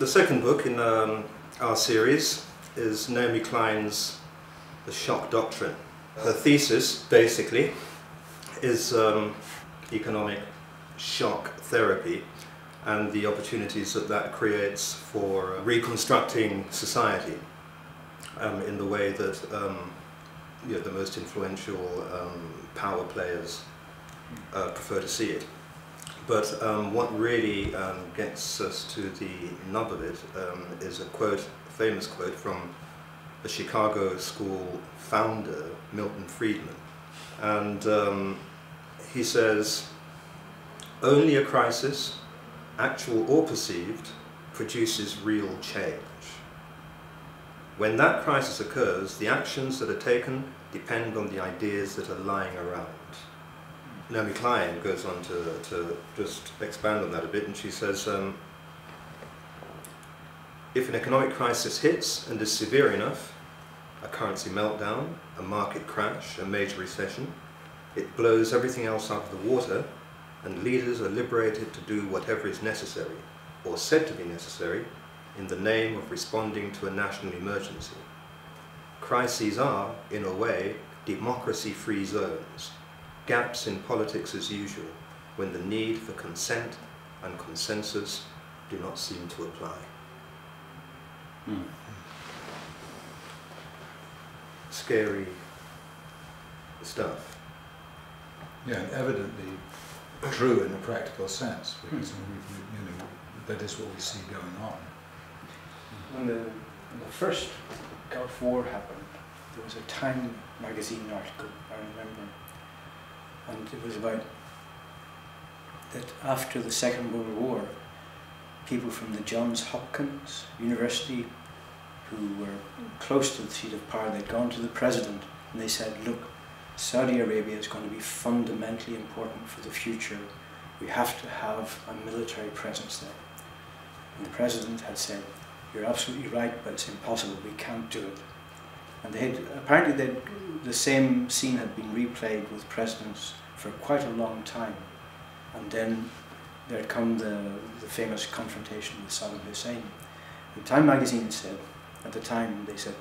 The second book in our series is Naomi Klein's The Shock Doctrine. Her thesis, basically, is economic shock therapy and the opportunities that that creates for reconstructing society in the way that the most influential power players prefer to see it. But what really gets us to the nub of it is a quote, a famous quote from the Chicago School founder, Milton Friedman. And he says, "Only a crisis, actual or perceived, produces real change. When that crisis occurs, the actions that are taken depend on the ideas that are lying around." Naomi Klein goes on to just expand on that a bit, and she says, if an economic crisis hits and is severe enough, a currency meltdown, a market crash, a major recession, it blows everything else out of the water, and leaders are liberated to do whatever is necessary, or said to be necessary, in the name of responding to a national emergency. Crises are, in a way, democracy-free zones, gaps in politics as usual, when the need for consent and consensus do not seem to apply. Scary stuff. Yeah, and evidently true in a practical sense, because that is what we see going on. When the first Gulf War happened, there was a Time magazine article, I remember, and it was about that after the Second World War, people from the Johns Hopkins University who were close to the seat of power, they'd gone to the president and they said, look, Saudi Arabia is going to be fundamentally important for the future. We have to have a military presence there. And the president had said, you're absolutely right, but it's impossible, we can't do it. And apparently the same scene had been replayed with presidents for quite a long time. And then there had come the famous confrontation with Saddam Hussein. And Time magazine said, at the time, they said,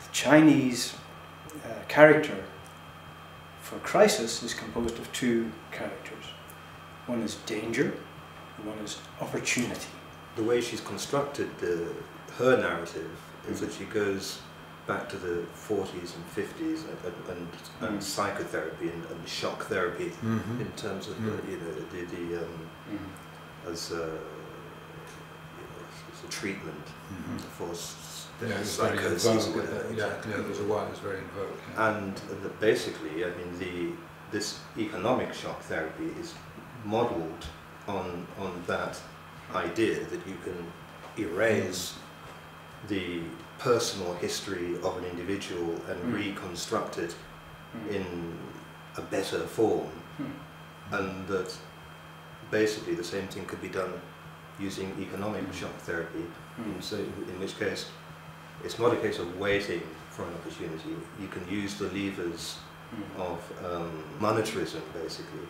the Chinese character for crisis is composed of two characters. One is danger, and one is opportunity. The way she's constructed her narrative is that she goes back to the 40s and 50s and psychotherapy and shock therapy in terms of as a treatment for psychosis. There was a while it was very in vogue. Yeah. And basically, I mean, this economic shock therapy is modelled on that idea that you can erase the personal history of an individual and reconstruct it in a better form, and that basically the same thing could be done using economic shock therapy, in which case it's not a case of waiting for an opportunity. You can use the levers of monetarism, basically,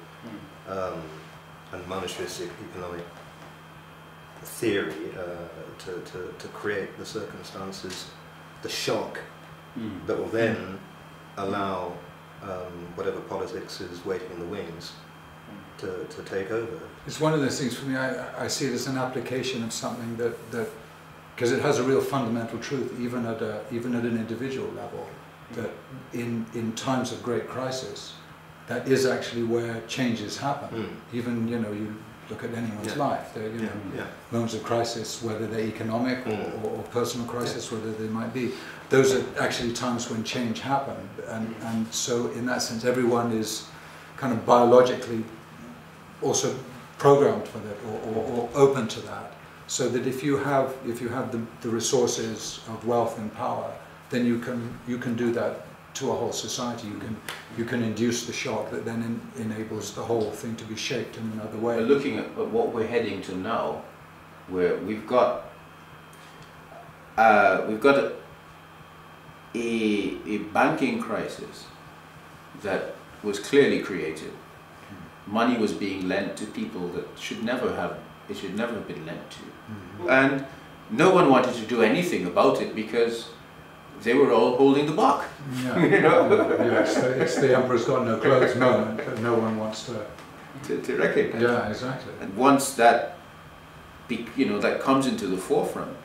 and monetaristic economic theory to create the circumstances, the shock that will then allow whatever politics is waiting in the wings to take over. It's one of those things for me, I see it as an application of something that because it has a real fundamental truth, even at an individual level, that in times of great crisis, that is actually where changes happen. Even, you look at anyone's life, there moments of crisis, whether they're economic or personal crisis, whether they might be. Those are actually times when change happened, and so in that sense, everyone is kind of biologically also programmed for that, or open to that. So that if you have the resources of wealth and power, then you can do that to a whole society. You can induce the shock that then enables the whole thing to be shaped in another way. But looking at what we're heading to now, where we've got a banking crisis that was clearly created. Money was being lent to people that should never have been lent to. And no one wanted to do anything about it because they were all holding the buck. Yeah. You know? Yeah, it's the emperor's got no clothes moment that no one wants to recognize. Yeah, exactly. And once that, that comes into the forefront,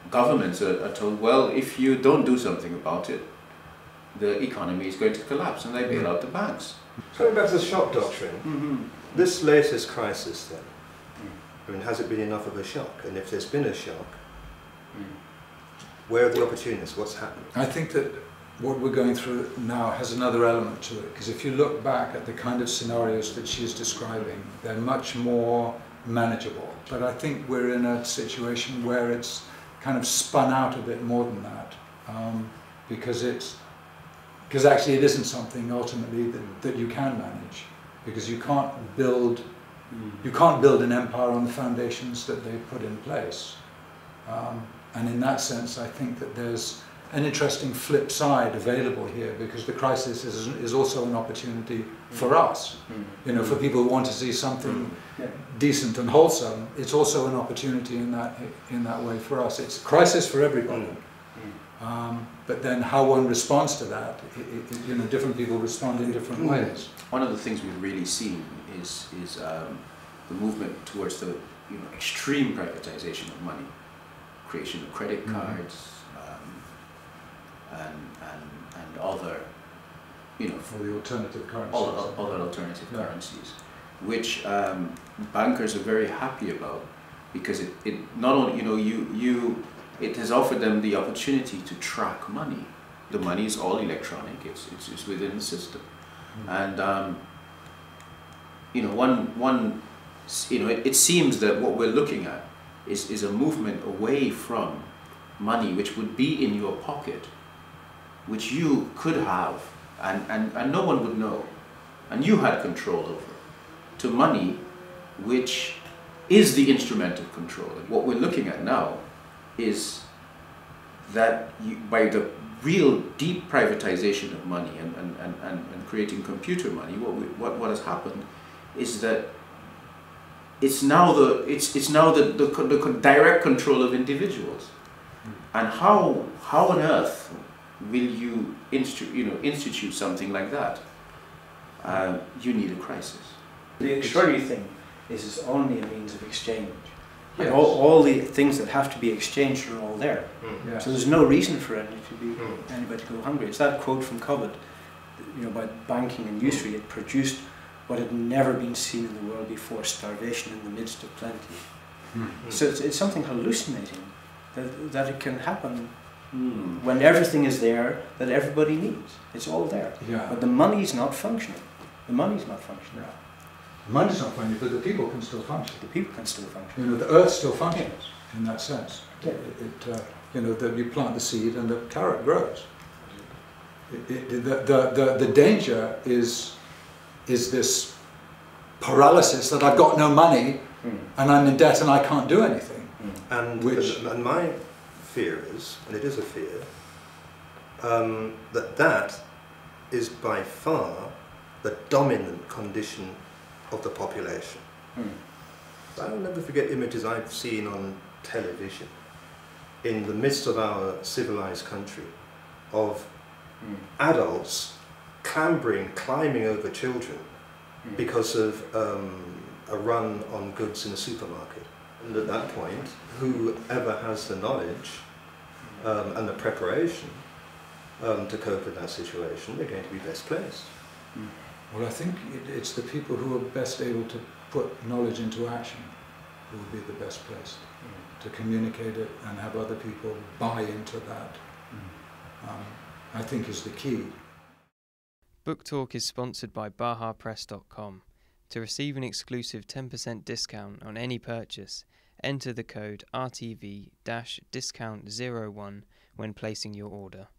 governments are told, well, if you don't do something about it, the economy is going to collapse, and they bail out the banks. Going back to the shock doctrine, this latest crisis then, I mean, has it been enough of a shock? And if there's been a shock, where are the opportunities? What's happening? I think that what we're going through now has another element to it, because if you look back at the kind of scenarios that she's describing, they're much more manageable. But I think we're in a situation where it's kind of spun out a bit more than that, because actually it isn't something ultimately that you can manage, because you can't build an empire on the foundations that they put in place. And in that sense, I think that there's an interesting flip side available here, because the crisis is also an opportunity for us. For people who want to see something decent and wholesome, it's also an opportunity in that way for us. It's a crisis for everybody. But then how one responds to that, different people respond in different ways. One of the things we've really seen is the movement towards the extreme privatization of money, creation of credit cards, and other, For the alternative currencies. Other alternative currencies, which bankers are very happy about, because it not only it has offered them the opportunity to track money. The money is all electronic. It's within the system, and it seems that what we're looking at is a movement away from money, which would be in your pocket, which you could have, and no one would know, and you had control over, to money which is the instrument of control. And what we're looking at now is that by the real deep privatization of money and creating computer money, what has happened is that it's now the direct control of individuals. And how on earth will you institute something like that? You need a crisis. The extraordinary thing is it's only a means of exchange. Yes. And all the things that have to be exchanged are all there. Yes. So there's no reason for anybody to go hungry. It's that quote from Cobbett, about banking and usury. It produced what had never been seen in the world before: starvation in the midst of plenty. So it's something hallucinating that it can happen when everything is there that everybody needs. It's all there. Yeah. But the money's not functioning. The money's not functioning. Yeah. Money's not functioning, but the people can still function. The people can still function. The earth still functions in that sense. That you plant the seed and the carrot grows. The danger is this paralysis that I've got no money and I'm in debt and I can't do anything. And my fear is, and it is a fear, that is by far the dominant condition of the population. I'll never forget images I've seen on television in the midst of our civilized country of adults climbing over children because of a run on goods in a supermarket. And at that point, whoever has the knowledge and the preparation to cope with that situation, they're going to be best placed. Well, I think it's the people who are best able to put knowledge into action who will be the best placed to communicate it and have other people buy into that. I think is the key. Book Talk is sponsored by BahaPress.com. To receive an exclusive 10% discount on any purchase, enter the code RTV-discount01 when placing your order.